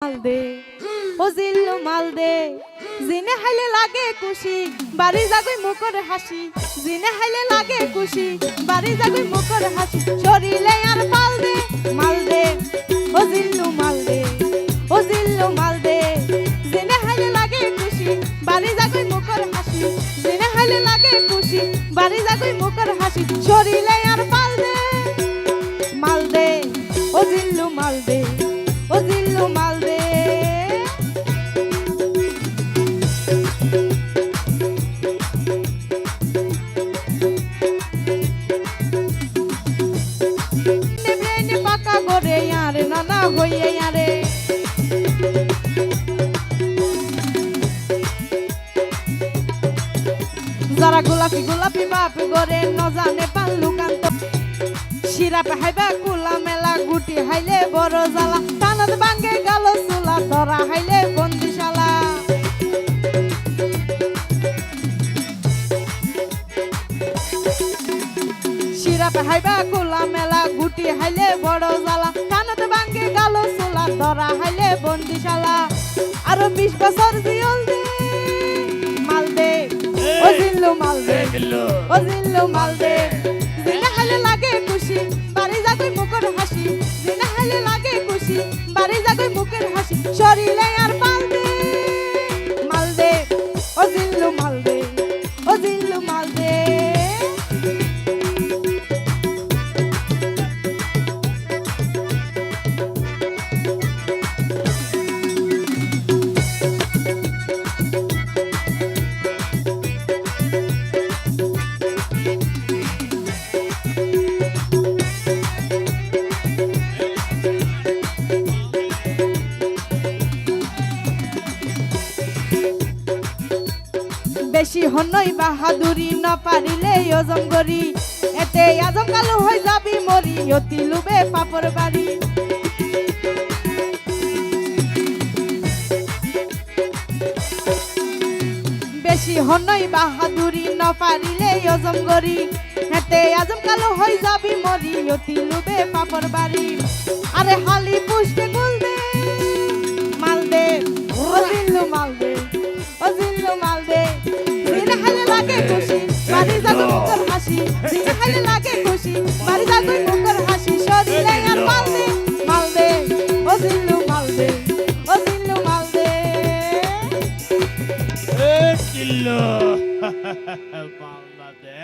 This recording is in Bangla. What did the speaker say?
মালদে ও জিল্লু মালদে জিনে হাইলে লাগে খুশি বাড়ি যাগই মুখর হাসি জিনে হাইলে লাগে খুশি বাড়ি যাগই মুখর হাসি শরীরে আর মালদে মালদে ও জিল্লু মালদে ও জিল্লু মালদে জিনে হাইলে লাগে খুশি বাড়ি যাগই মুখর হাসি জিনে হাইলে লাগে খুশি বাড়ি যাগই মুখর হাসি শরীরে আর মালদে মালদে ও জিল্লু মালদে ও জিল্লু মালদে নেবে পাকা করে আরে নানা হইয়ে আরে যারা গোলাপি গোলাপি বাপ করে ন জানে পান লুকান্ত শিরা পাহাইবা কুলা মেলা গুটি হাইলে বড় জ্বালা টানত বাঙ্গে গাল চুলা ধরা হাইলে বন্দিশালা শিরা পাহাইবা কুলা মেলা গুটি হাইলে বড় জ্বালা টানত বাঙ্গে গাল চুলা ধরা হাইলে বন্দিশালা আরো 20 বছর জিয়ল দে মালদে ও জিল্লু মালদে ও জিল্লু মালদে জিনা হাইলে লাগে খুশি বাড়ি যাগই মুখের হাসি জিনা হাইলে লাগে খুশি বাড়ি যাগই মুখের হাসি শরীরে আর মালদে মালদে ও জিল্লু মালদে ও জিল্লু মালদে বেশি হনই বাহাদুরি না পারিলে ওজম গরি এতে আজম কালো হয়ে যাবি মরি অতি লুবে পাপর বাড়ি বেশি হনই বাহাদুরি না পারিলে ওজম গরি এতে আজম কালো হয়ে যাবি মরি অতি লুবে পাপর বাড়ি আরে হালি পুষ্টে গুলদে মালদে ও জিল্লু মালদে ও জিল্লু মালদে জিনে হাইলে লাগে খুশি বাড়ি যাগই মুখর হাসি জিনে হাইলে লাগে খুশি বাড়ি যাগই মুখর হাসি শরীরে আর মালদে মালদে ও জিল্লু মালদে ও জিল্লু মালদে জিল্লু মালদে